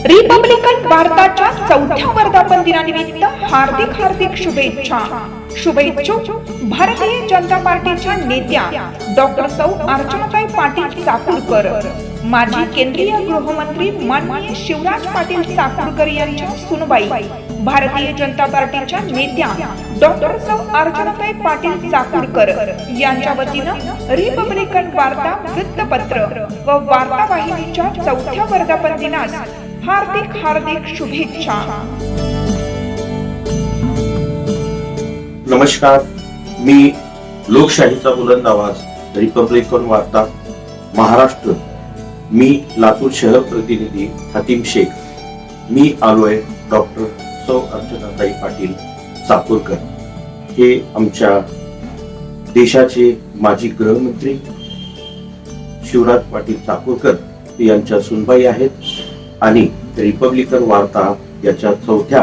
Republican भारताच्या 4थ्या वर्धापन दिनानिमित्त हार्दिक शुभेच्छा. शुभेच्छुक भारतीय जनता पार्टीच्या नेत्या डॉक्टर सौ अर्चनाताई पाटील चाकूरकर, माजी केंद्रीय गृहमंत्री माननीय शिवराज पाटील चाकूरकर यांच्या सुनबाई, भारतीय जनता पार्टीच्या नेत्या डॉक्टर सौ अर्चनाताई पाटील चाकूरकर यांच्या वतीनं रिपब्लिकन वार्ता वृत्तपत्र व वार्ता वाहिनीच्या 4थ्या वर्धापन दिनास हार्दिक शुभेच्छा. नमस्कार, मी लोकशाहीचा बुलंद आवाज रिपब्लिकन वार्ता महाराष्ट्र. मी लातूर शहर प्रतिनिधी हतीम शेख. मी आलोय डॉक्टर सौ अर्चनाताई पाटील चाकूरकर. हे आमच्या देशाचे माजी गृहमंत्री शिवराज पाटील चाकूरकर यांच्या सुनबाई आहेत आणि रिपब्लिकन वार्ता याच्या 4थ्या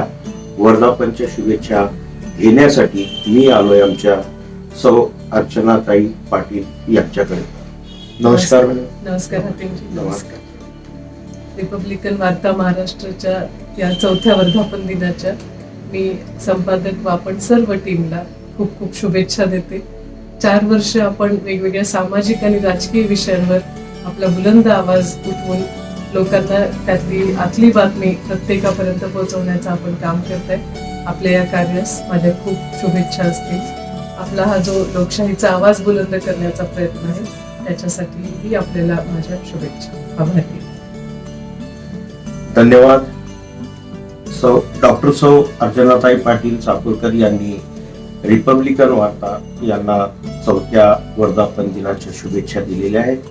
वर्धापनच्या शुभेच्छा घेण्यासाठी मी आलोय आमच्या सौ अर्चनाताई पाटील यांच्याकडे. नमस्कार. नमस्कार हतीमजी. नमस्कार. रिपब्लिकन वार्ता महाराष्ट्राच्या या 4थ्या वर्धापन दिनाच्या मी संपादक व आपण सर्व टीमला खूप खूप शुभेच्छा देते. 4 वर्ष आपण वेगवेगळ्या सामाजिक आणि राजकीय विषयांवर आपला बुलंद आवाज उठवून लोकांना त्यातली आतली बातमी प्रत्येकापर्यंत पोहोचवण्याचं आपण काम करताय. आपल्या या कार्यास माझ्या खूप शुभेच्छा असतील. आपला हा जो लोकशाहीचा आवाज बुलंद करण्याचा प्रयत्न आहे त्याच्यासाठीही आपल्याला माझ्या शुभेच्छा. आभारी. धन्यवाद. डॉक्टर सौ अर्चनाताई पाटील चाकूरकर यांनी रिपब्लिकन वार्ता यांना 4थ्या वर्धापन दिनाच्या शुभेच्छा दिलेल्या आहेत.